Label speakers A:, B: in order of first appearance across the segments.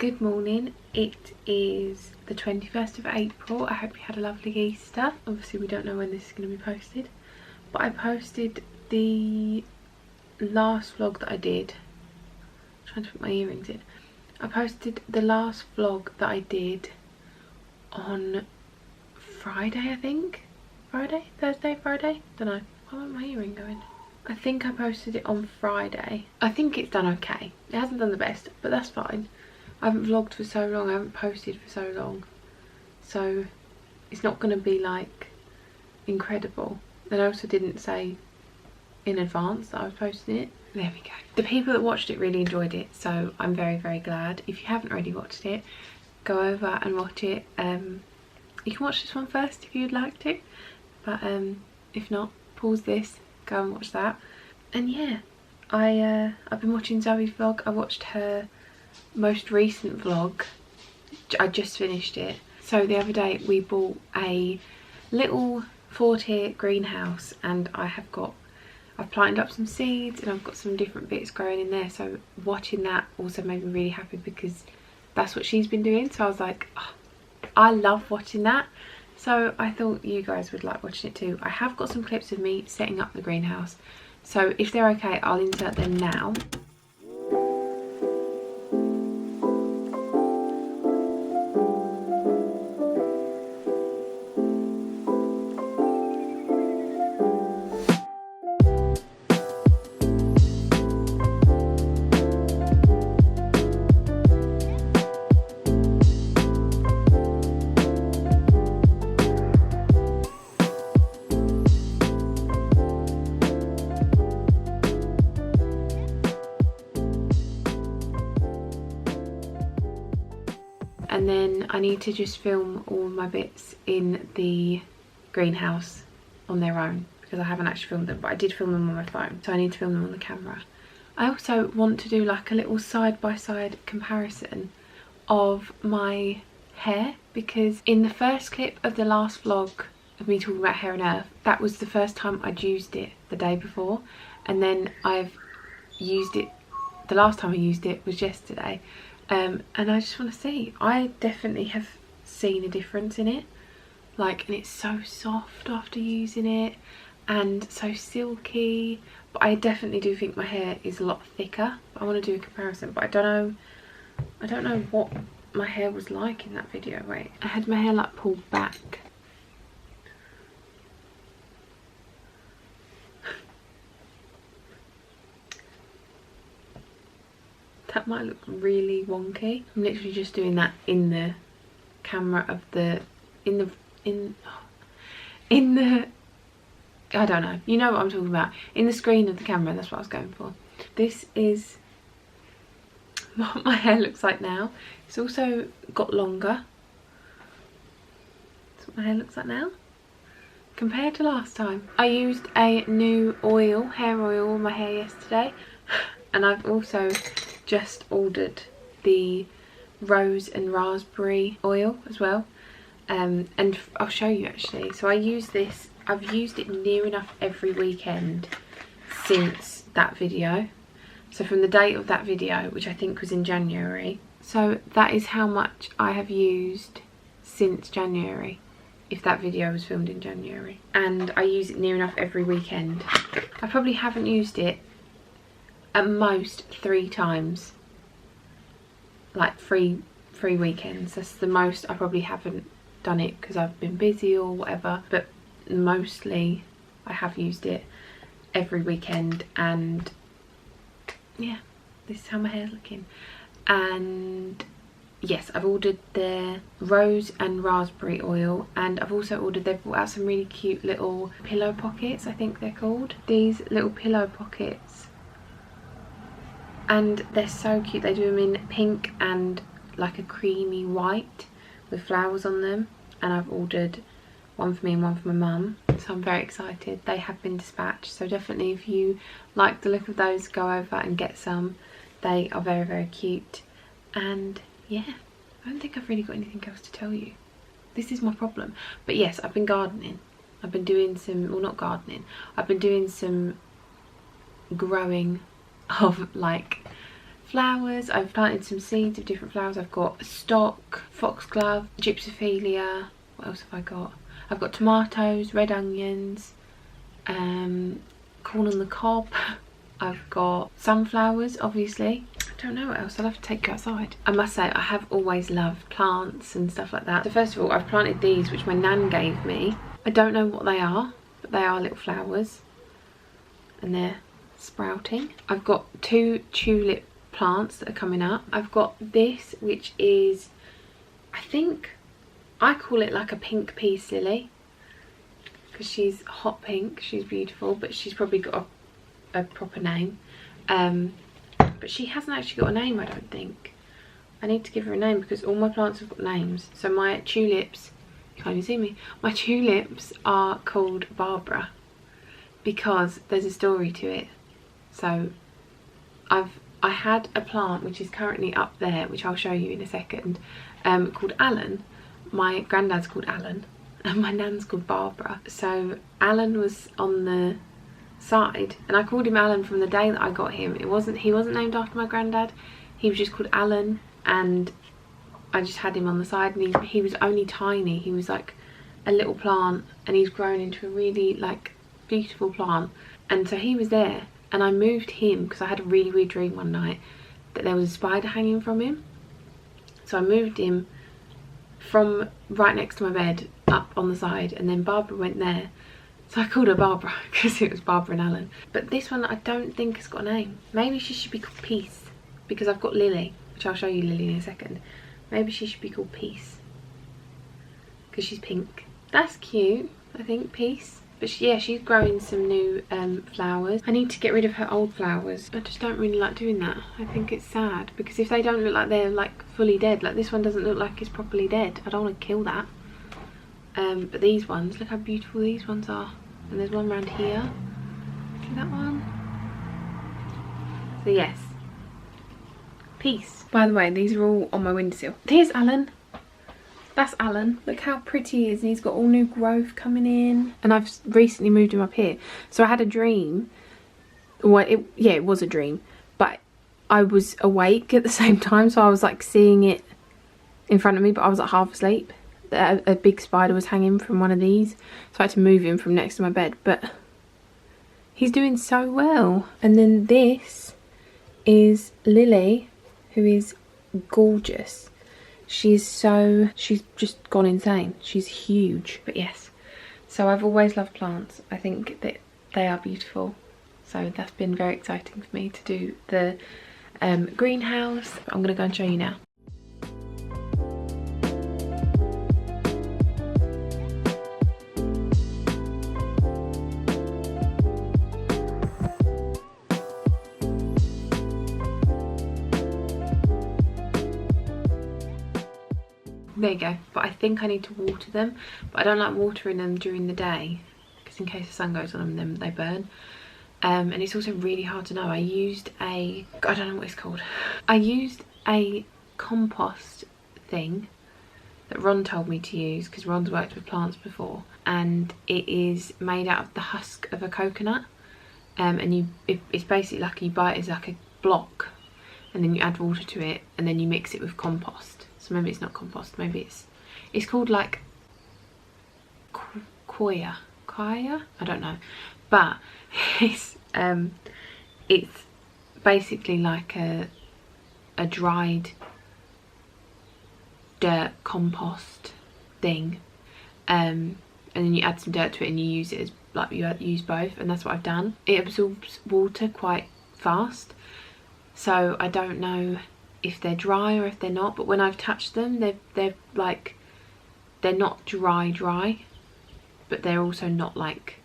A: Good morning. It is the 21st of April. I hope you had a lovely Easter. Obviously we don't know when this is going to be posted, but I posted the last vlog that I did. I'm trying to put my earrings in. I posted the last vlog that I did on Friday, I think. Friday? Don't know. Why won't my earring go in? I think I posted it on Friday. I think it's done okay. It hasn't done the best, but that's fine. I haven't vlogged for so long, I haven't posted for so long, so it's not going to be like incredible. And I also didn't say in advance that I was posting it. There we go. The people that watched it really enjoyed it, so I'm very, very glad. If you haven't already watched it, go over and watch it. You can watch this one first if you'd like to, but if not, pause this, go and watch that. And yeah, I've been watching Zoe's vlog. I watched her most recent vlog. I just finished it. So the other day we bought a little 4-tier greenhouse, and I've planted up some seeds and I've got some different bits growing in there. So watching that also made me really happy because that's what she's been doing. So I was like, oh, I love watching that. So I thought you guys would like watching it too. I have got some clips of me setting up the greenhouse, so if they're okay I'll insert them now. And then I need to just film all my bits in the greenhouse on their own because I haven't actually filmed them, but I did film them on my phone, so I need to film them on the camera. I also want to do like a little side-by-side comparison of my hair, because in the first clip of the last vlog of me talking about hair and earth, that was the first time I'd used it the day before, and then I've used it, the last time I used it was yesterday. And I just want to see, I definitely have seen a difference in it, like, and it's so soft after using it and so silky, but I definitely do think my hair is a lot thicker. I want to do a comparison, but I don't know what my hair was like in that video. Wait, I had my hair like pulled back. That might look really wonky. I'm literally just doing that in the camera of the, in the, I don't know, you know what I'm talking about. In the screen of the camera, that's what I was going for. This is what my hair looks like now. It's also got longer. That's what my hair looks like now compared to last time. I used a new oil, hair oil, on my hair yesterday, and I've also just ordered the rose and raspberry oil as well, and I'll show you actually. So I use this, I've used it near enough every weekend since that video. So from the date of that video, which I think was in January, so that is how much I have used since January, if that video was filmed in January. And I use it near enough every weekend. I probably haven't used it at most 3 times, like three weekends. That's the most. I probably haven't done it because I've been busy or whatever, but mostly I have used it every weekend. And yeah, this is how my hair's looking. And yes, I've ordered their rose and raspberry oil, and I've also ordered, they've brought out some really cute little pillow pockets, I think they're called. These little pillow pockets, and they're so cute. They do them in pink and like a creamy white with flowers on them, and I've ordered one for me and one for my mum, so I'm very excited. They have been dispatched, so definitely if you like the look of those, go over and get some. They are very, very cute. And yeah, I don't think I've really got anything else to tell you. This is my problem. But yes, I've been gardening. I've been doing some, well, not gardening, I've been doing some growing of like flowers. I've planted some seeds of different flowers. I've got stock, foxglove, gypsophilia. What else have I got? I've got tomatoes, red onions, corn on the cob. I've got sunflowers, obviously. I don't know what else. I'll have to take you outside. I must say, I have always loved plants and stuff like that. So first of all, I've planted these, which my nan gave me. I don't know what they are, but they are little flowers. And they're sprouting. I've got 2 tulip plants that are coming up. I've got this, which is, I think, I call it like a pink peace lily. Because she's hot pink, she's beautiful, but she's probably got a proper name. But she hasn't actually got a name, I don't think. I need to give her a name because all my plants have got names. So my tulips, you can't even see me, my tulips are called Barbara because there's a story to it. So I had a plant which is currently up there, which I'll show you in a second, called Alan. My granddad's called Alan and my nan's called Barbara. So Alan was on the side and I called him Alan from the day that I got him. He wasn't named after my granddad, he was just called Alan, and I just had him on the side, and he was only tiny. He was like a little plant and he's grown into a really like beautiful plant. And so he was there and I moved him because I had a really weird dream one night that there was a spider hanging from him. So I moved him from right next to my bed up on the side, and then Barbara went there. So I called her Barbara because it was Barbara and Alan. But this one I don't think has got a name. Maybe she should be called Peace because I've got Lily, which I'll show you Lily in a second. Maybe she should be called Peace because she's pink. That's cute, I think, Peace. But yeah, she's growing some new flowers. I need to get rid of her old flowers. I just don't really like doing that. I think it's sad because if they don't look like they're like fully dead, like this one doesn't look like it's properly dead, I don't want to kill that. But these ones, look how beautiful these ones are. And there's one around here. See that one? So yes. Peace. By the way, these are all on my windowsill. Here's Alan. That's Alan. Look how pretty he is. And he's got all new growth coming in. And I've recently moved him up here. So I had a dream. Well, it was a dream. But I was awake at the same time. So I was like seeing it in front of me. But I was like half asleep. A big spider was hanging from one of these, so I had to move him from next to my bed, but he's doing so well. And then this is Lily, who is gorgeous. She's just gone insane. She's huge. But yes, so I've always loved plants. I think that they are beautiful, so that's been very exciting for me to do the greenhouse. I'm gonna go and show you now. There you go. But I think I need to water them, but I don't like watering them during the day because in case the sun goes on them then they burn. And it's also really hard to know. I used I don't know what it's called. I used a compost thing that Ron told me to use because Ron's worked with plants before, and it is made out of the husk of a coconut. And it's basically like you buy it as like a block, and then you add water to it, and then you mix it with compost. So maybe it's not compost, maybe it's called like kaya, I don't know, but it's basically like a dried dirt compost thing, and then you add some dirt to it and you use it as like you use both, and that's what I've done. It absorbs water quite fast, so I don't know if they're dry or if they're not, but when I've touched them they're like, they're not dry, but they're also not like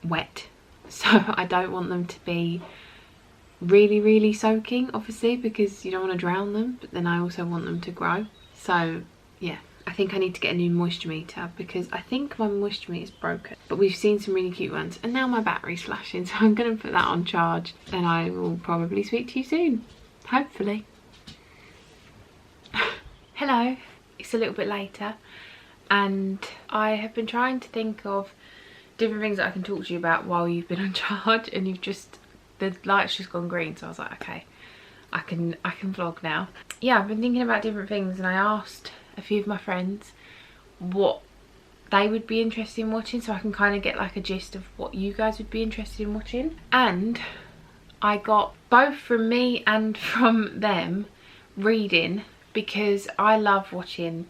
A: wet. So I don't want them to be really soaking, obviously, because you don't want to drown them, but then I also want them to grow. So yeah, I think I need to get a new moisture meter because I think my moisture meter is broken, but we've seen some really cute ones, and now my battery's flashing, so I'm going to put that on charge and I will probably speak to you soon. Hopefully. Hello, it's a little bit later and I have been trying to think of different things that I can talk to you about while you've been on charge, and the light's just gone green, so I was like, okay, I can vlog now. Yeah, I've been thinking about different things, and I asked a few of my friends what they would be interested in watching, so I can kind of get like a gist of what you guys would be interested in watching. And I got both from me and from them reading, because I love watching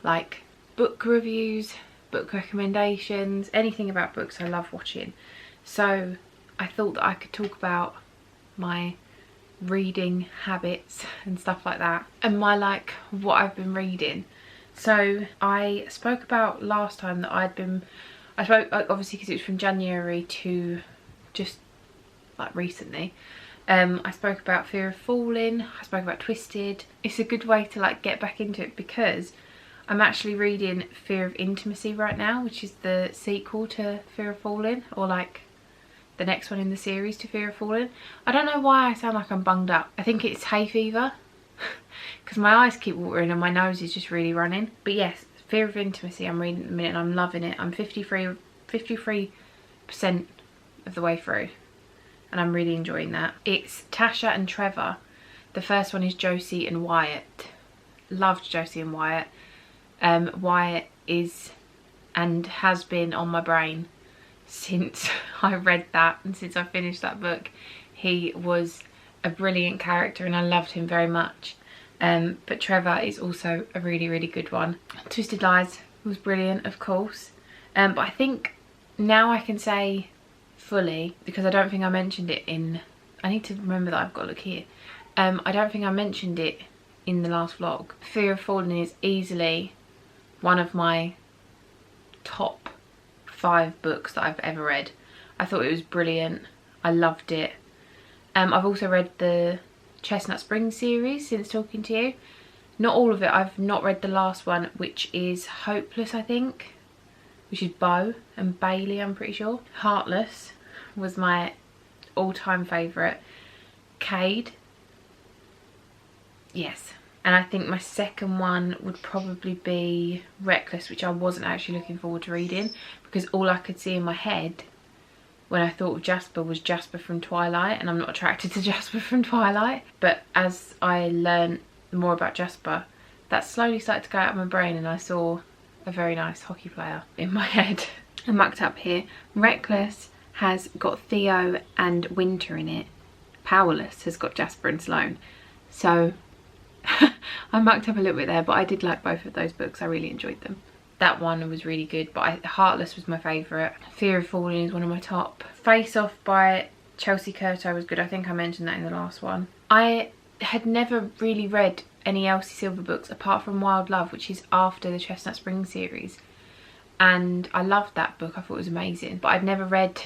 A: like book reviews, book recommendations, anything about books I love watching. So I thought that I could talk about my reading habits and stuff like that, and my like what I've been reading. So I spoke about last time that I spoke like, obviously because it was from January to just like recently. I spoke about Fear of Falling, I spoke about Twisted. It's a good way to like get back into it, because I'm actually reading Fear of Intimacy right now, which is the sequel to Fear of Falling, or like the next one in the series to Fear of Falling. I don't know why I sound like I'm bunged up. I think it's hay fever because my eyes keep watering and my nose is just really running. But yes, Fear of Intimacy I'm reading at the minute, and I'm loving it. I'm 53% of the way through, and I'm really enjoying that. It's Tasha and Trevor. The first one is Josie and Wyatt. Loved Josie and Wyatt. Wyatt is and has been on my brain since I read that and since I finished that book. He was a brilliant character and I loved him very much. But Trevor is also a really, really good one. Twisted Lies was brilliant, of course. But I think now I can say fully, because I don't think I mentioned it in... I need to remember that I've got to look here. I don't think I mentioned it in the last vlog. Fear of Falling is easily one of my top 5 books that I've ever read. I thought it was brilliant. I loved it. I've also read the Chestnut Springs series since talking to you. Not all of it. I've not read the last one, which is Hopeless, I think, which is Bo and Bailey, I'm pretty sure. Heartless was my all-time favourite. Cade, yes. And I think my second one would probably be Reckless, which I wasn't actually looking forward to reading, because all I could see in my head when I thought of Jasper was Jasper from Twilight, and I'm not attracted to Jasper from Twilight. But as I learned more about Jasper, that slowly started to go out of my brain, and I saw a very nice hockey player in my head. I mucked up here. Reckless has got Theo and Winter in it. Powerless has got Jasper and Sloane. So I mucked up a little bit there, but I did like both of those books. I really enjoyed them. That one was really good, but Heartless was my favourite. Fear of Falling is one of my top. Face Off by Chelsea Curto was good. I think I mentioned that in the last one. I had never really read any Elsie Silver books apart from Wild Love, which is after the Chestnut Springs series. And I loved that book. I thought it was amazing. But I'd never read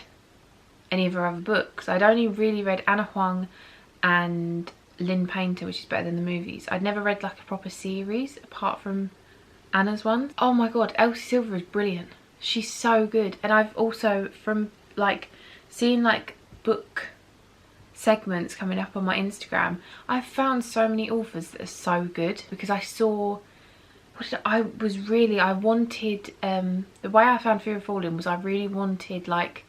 A: any of her other books. I'd only really read Anna Huang and Lynn Painter, which is better than the movies. I'd never read like a proper series apart from Anna's one. Oh my god, Elsie Silver is brilliant. She's so good. And I've also, from like seeing like book segments coming up on my Instagram, I've found so many authors that are so good, because I saw I wanted the way I found Fear of Falling was I really wanted like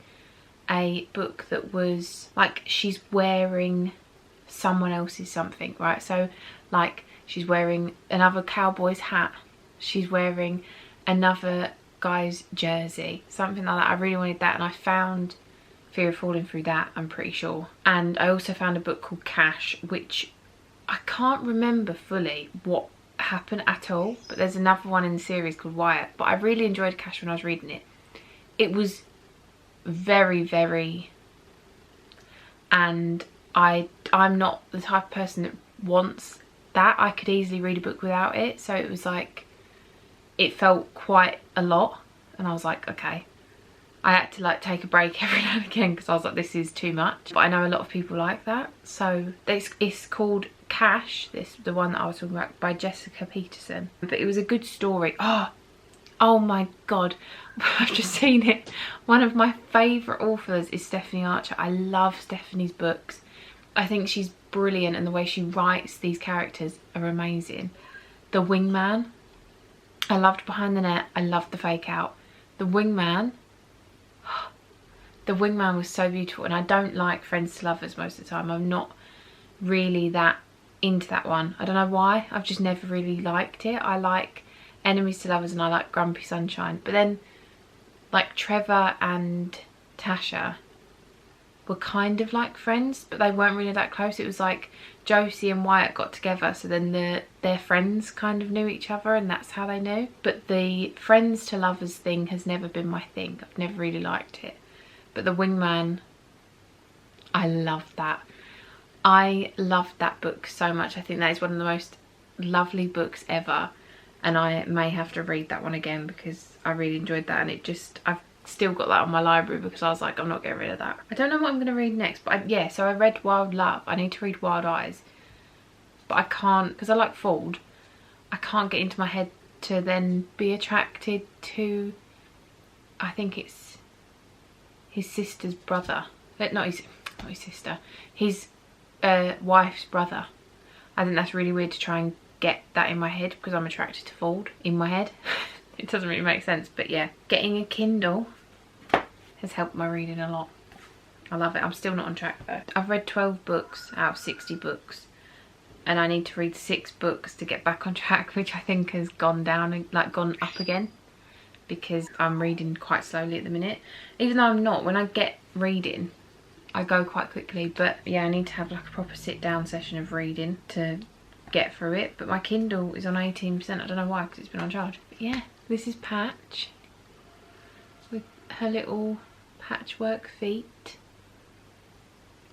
A: a book that was like she's wearing someone else's something, right? So like she's wearing another cowboy's hat, she's wearing another guy's jersey, something like that. I really wanted that, and I found Fear of Falling through that, I'm pretty sure. And I also found a book called Cash, which I can't remember fully what happened at all, but there's another one in the series called Wyatt. But I really enjoyed Cash when I was reading it. It was very, very, and I'm not the type of person that wants that. I could easily read a book without it, so it was like, it felt quite a lot, and I was like, okay. I had to like take a break every now and again, because I was like, this is too much. But I know a lot of people like that. So it's called Cash, the one that I was talking about, by Jessica Peterson. But it was a good story. Oh my god, I've just seen it. One of my favourite authors is Stephanie Archer. I love Stephanie's books. I think she's brilliant, and the way she writes these characters are amazing. The Wingman, I loved Behind the Net. I loved The Fake Out. The Wingman was so beautiful, and I don't like Friends to Lovers most of the time. I'm not really that into that one. I don't know why, I've just never really liked it. I like Enemies to Lovers and I like Grumpy Sunshine, but then like Trevor and Tasha were kind of like friends, but they weren't really that close. It was like Josie and Wyatt got together, so then their friends kind of knew each other and that's how they knew. But the friends to lovers thing has never been my thing. I've never really liked it. But the Wingman, I love that. I loved that book so much. I think that is one of the most lovely books ever, and I may have to read that one again because I really enjoyed that. And it just, I've still got that on my library because I was like, I'm not getting rid of that. I don't know what I'm going to read next, but yeah, so I read Wild Love. I need to read Wild Eyes, but I can't, because I like Ford, I can't get into my head to then be attracted to, I think it's his sister's brother. Not his sister, his wife's brother. I think that's really weird to try and get that in my head because I'm attracted to Ford in my head. It doesn't really make sense, but yeah, getting a Kindle has helped my reading a lot. I love it. I'm still not on track though. I've read 12 books out of 60 books, and I need to read 6 books to get back on track, which I think has gone down and like gone up again because I'm reading quite slowly at the minute. Even though I'm not, when I get reading I go quite quickly, but yeah, I need to have like a proper sit down session of reading to get through it. But my Kindle is on 18%. I don't know why, because it's been on charge. But yeah, this is Patch with her little patchwork feet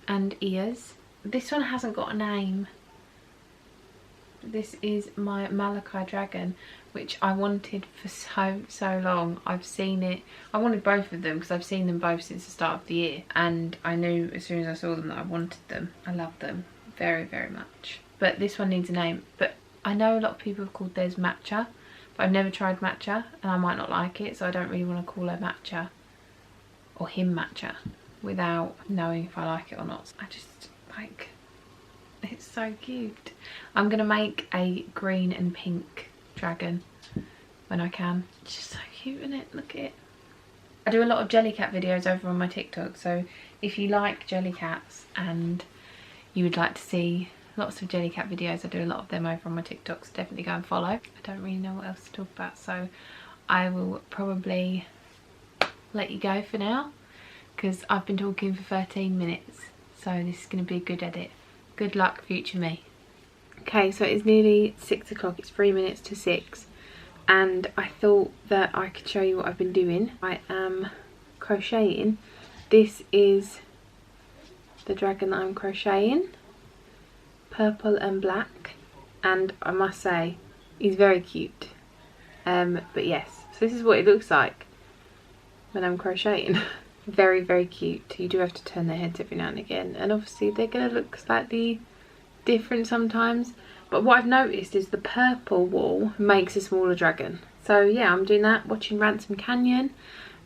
A: and ears. This one hasn't got a name. This is my Malachi Dragon, which I wanted for so long. I've seen it, I wanted both of them because I've seen them both since the start of the year, and I knew as soon as I saw them that I wanted them. I love them very, very much. But this one needs a name. But I know a lot of people have called theirs Matcha, but I've never tried Matcha and I might not like it, so I don't really want to call her Matcha or him Matcha without knowing if I like it or not. I just like, it's so cute. I'm gonna make a green and pink dragon when I can. It's just so cute, isn't it? Look at it. I do a lot of Jellycat videos over on my TikTok, so if you like Jellycats and you would like to see lots of Jellycat videos, I do a lot of them over on my TikTok, so definitely go and follow. I don't really know what else to talk about, so I will probably let you go for now because I've been talking for 13 minutes, so this is going to be a good edit. Good luck, future me. Okay, so it's nearly 6 o'clock, it's 3 minutes to 6, and I thought that I could show you what I've been doing. I am crocheting. This is the dragon that I'm crocheting, purple and black, and I must say he's very cute. But yes, so this is what it looks like when I'm crocheting. Very, very cute. You do have to turn their heads every now and again, and obviously they're going to look slightly different sometimes, but what I've noticed is the purple wool makes a smaller dragon. So yeah, I'm doing that, watching Ransom Canyon,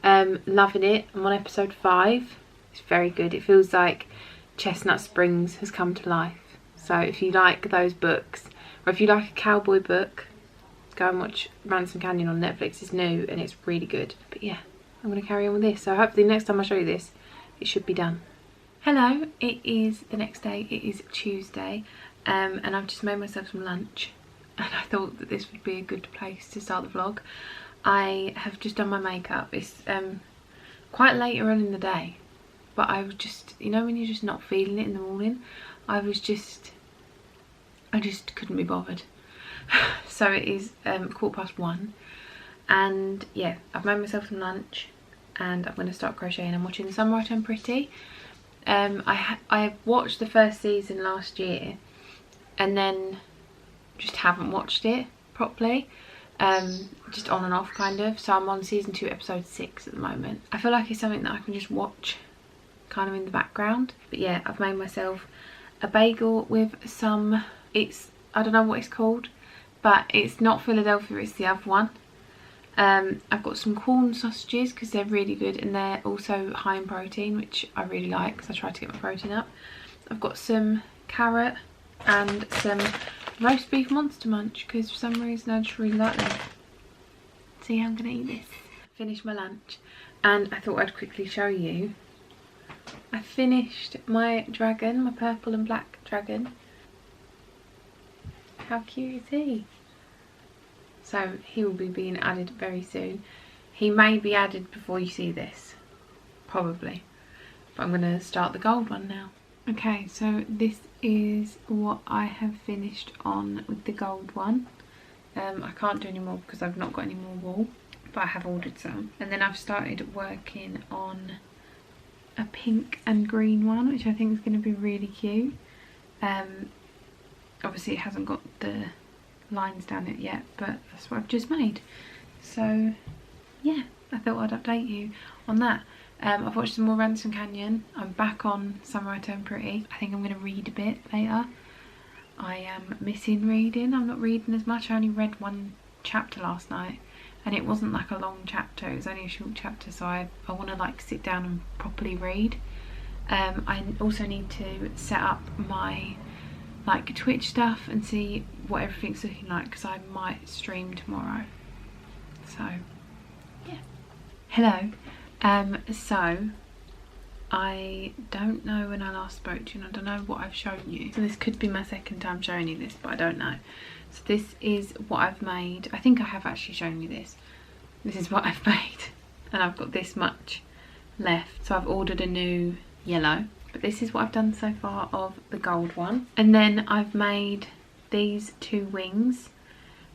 A: loving it. I'm on episode 5. It's very good. It feels like Chestnut Springs has come to life. So if you like those books, or if you like a cowboy book, go and watch Ransom Canyon on Netflix. It's new and it's really good. But yeah, I'm going to carry on with this, so hopefully next time I show you this it should be done. Hello, it is the next day. It is Tuesday, and I've just made myself some lunch, and I thought that this would be a good place to start the vlog. I have just done my makeup. It's quite later on in the day, but I was just, you know when you're just not feeling it in the morning, I just couldn't be bothered. So it is 1:15, and yeah, I've made myself some lunch and I'm going to start crocheting. I'm watching Sunrise and Pretty. I watched the first season last year and then just haven't watched it properly, just on and off kind of. So I'm on season 2 episode 6 at the moment. I feel like it's something that I can just watch kind of in the background. But yeah, I've made myself a bagel with some, I don't know what it's called, but it's not Philadelphia, it's the other one. I've got some corn sausages because they're really good and they're also high in protein, which I really like because I try to get my protein up. I've got some carrot and some roast beef Monster Munch because for some reason I just really like them. See how I'm going to eat this. Finished my lunch and I thought I'd quickly show you I finished my dragon, my purple and black dragon. How cute is he? So he will be being added very soon. He may be added before you see this, probably. But I'm going to start the gold one now. Okay, so this is what I have finished on with the gold one. I can't do any more because I've not got any more wool, but I have ordered some. And then I've started working on a pink and green one, which I think is going to be really cute. Obviously it hasn't got the lines down it yet, but that's what I've just made. So yeah, I thought I'd update you on that. I've watched some more Ransom Canyon. I'm back on Summer I Turn Pretty. I think I'm going to read a bit later. I am missing reading. I'm not reading as much. I only read one chapter last night and it wasn't like a long chapter. It was only a short chapter, so I want to like sit down and properly read. I also need to set up my like Twitch stuff and see what everything's looking like because I might stream tomorrow. So yeah. Hello. So I don't know when I last spoke to you and I don't know what I've shown you. So this could be my second time showing you this, but I don't know. So this is what I've made. I think I have actually shown you this. This is what I've made and I've got this much left. So I've ordered a new yellow, but this is what I've done so far of the gold one. And then I've made these two wings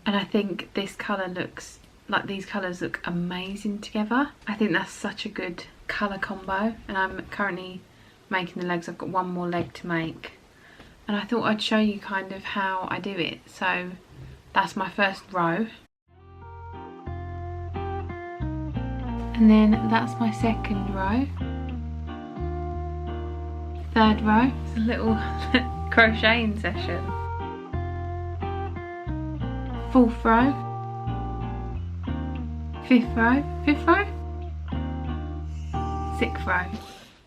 A: and I think this colour looks like, these colours look amazing together. I think that's such a good colour combo, and I'm currently making the legs. I've got one more leg to make and I thought I'd show you kind of how I do it. So that's my first row and then that's my second row. Third row, it's a little crocheting session. Fourth row. Fifth row, sixth row.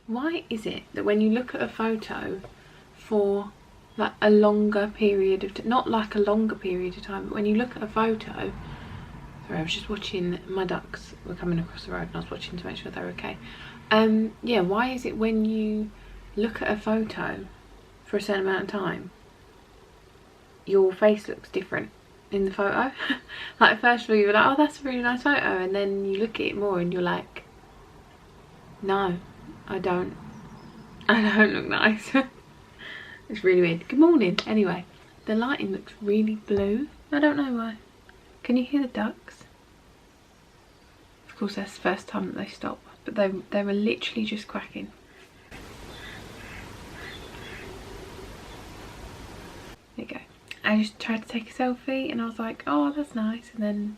A: Why is it that when you look at a photo for like a longer period of time, not like a longer period of time, but when you look at a photo, sorry, I was just watching, my ducks were coming across the road and I was watching to make sure they're okay. Yeah, why is it when you look at a photo for a certain amount of time, your face looks different in the photo? Like first of all you were like, oh that's a really nice photo, and then you look at it more and you're like, no, I don't look nice. It's really weird. Good morning. Anyway, the lighting looks really blue. I don't know why. Can you hear the ducks? Of course that's the first time that they stop, but they were literally just quacking. There you go. I just tried to take a selfie and I was like, oh that's nice, and then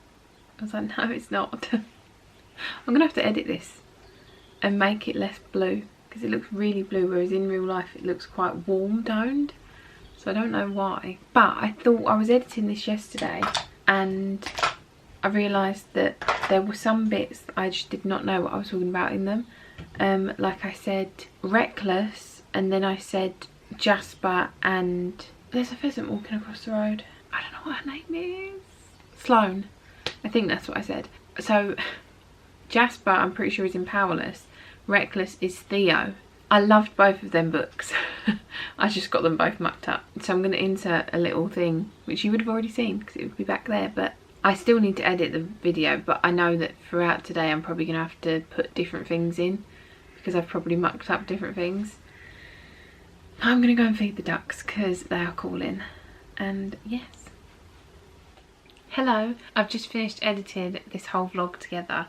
A: I was like, no it's not. I'm gonna have to edit this and make it less blue because it looks really blue, whereas in real life it looks quite warm toned, so I don't know why. But I thought, I was editing this yesterday and I realised that there were some bits that I just did not know what I was talking about in them. Like I said Reckless, and then I said Jasper, and there's a pheasant walking across the road. I don't know what her name is. Sloane. I think that's what I said. So Jasper, I'm pretty sure, is in Powerless. Reckless is Theo. I loved both of them books. I just got them both mucked up. So I'm going to insert a little thing, which you would have already seen because it would be back there. But I still need to edit the video. But I know that throughout today I'm probably going to have to put different things in because I've probably mucked up different things. I'm going to go and feed the ducks because they are calling. And yes. Hello. I've just finished editing this whole vlog together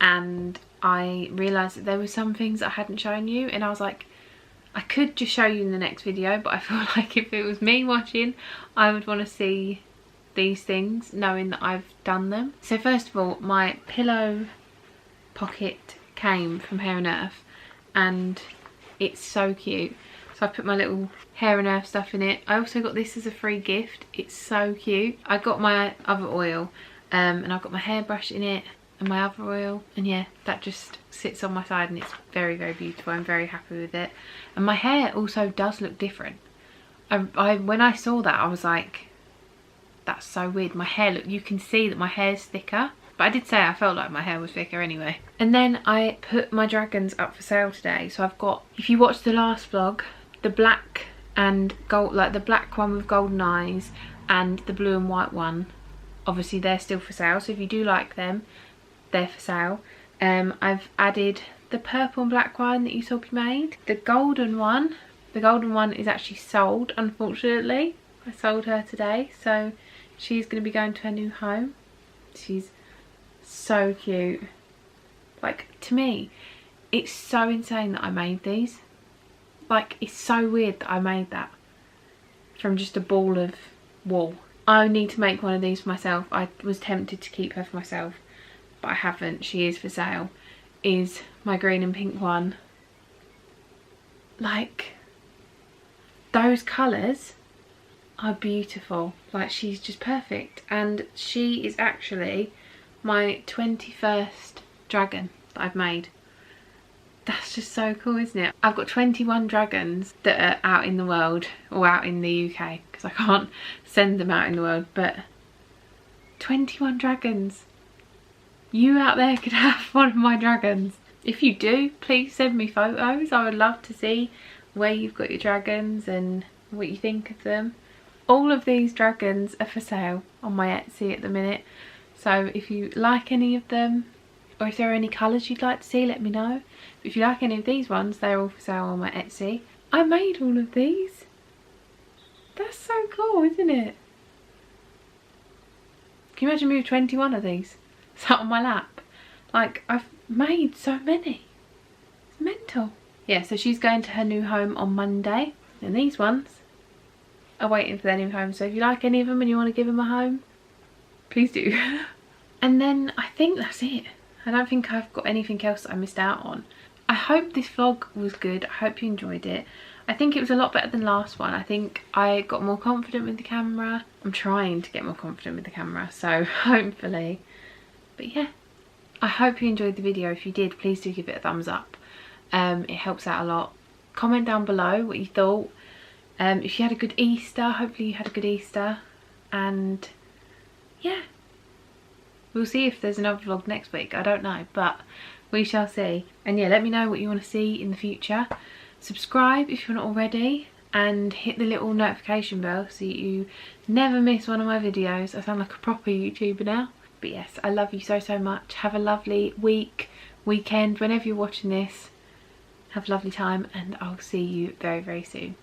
A: and I realised that there were some things I hadn't shown you, and I was like, I could just show you in the next video, but I feel like if it was me watching, I would want to see these things knowing that I've done them. So first of all, my pillow pocket came from Hair and Earth and it's so cute. So I put my little Hair and Earth stuff in it. I also got this as a free gift. It's so cute. I got my other oil and I've got my hairbrush in it and my other oil, and yeah, that just sits on my side and it's very, very beautiful. I'm very happy with it. And my hair also does look different. When I saw that, I was like, that's so weird. My hair, look, you can see that my hair's thicker. But I did say I felt like my hair was thicker anyway. And then I put my dragons up for sale today. So I've got, if you watched the last vlog, the black and gold, like the black one with golden eyes and the blue and white one, obviously they're still for sale. So if you do like them, they're for sale. I've added the purple and black one that you saw me made. The golden one is actually sold, unfortunately. I sold her today, so she's going to be going to her new home. She's so cute. Like, to me, it's so insane that I made these. Like, it's so weird that I made that from just a ball of wool. I need to make one of these for myself. I was tempted to keep her for myself, but I haven't. She is for sale. Is my green and pink one. Like, those colours are beautiful. Like, she's just perfect. And she is actually my 21st dragon that I've made. That's just so cool, isn't it? I've got 21 dragons that are out in the world, or out in the UK, because I can't send them out in the world, but 21 dragons. You out there could have one of my dragons. If you do, please send me photos. I would love to see where you've got your dragons and what you think of them. All of these dragons are for sale on my Etsy at the minute. So if you like any of them, or if there are any colours you'd like to see, let me know. But if you like any of these ones, they're all for sale on my Etsy. I made all of these. That's so cool, isn't it? Can you imagine me with 21 of these sat on my lap? Like, I've made so many. It's mental. Yeah, so she's going to her new home on Monday. And these ones are waiting for their new home. So if you like any of them and you want to give them a home, please do. And then I think that's it. I don't think I've got anything else that I missed out on. I hope this vlog was good. I hope you enjoyed it. I think it was a lot better than last one. I think I got more confident with the camera. I'm trying to get more confident with the camera, so hopefully. But yeah, I hope you enjoyed the video. If you did, please do give it a thumbs up. It helps out a lot. Comment down below what you thought. If you had a good Easter, hopefully you had a good Easter. And yeah, we'll see if there's another vlog next week. I don't know, but we shall see. And yeah, let me know what you want to see in the future. Subscribe if you're not already, and hit the little notification bell so you never miss one of my videos. I sound like a proper YouTuber now. But yes, I love you so, so much. Have a lovely week, weekend, whenever you're watching this. Have a lovely time, and I'll see you very, very soon.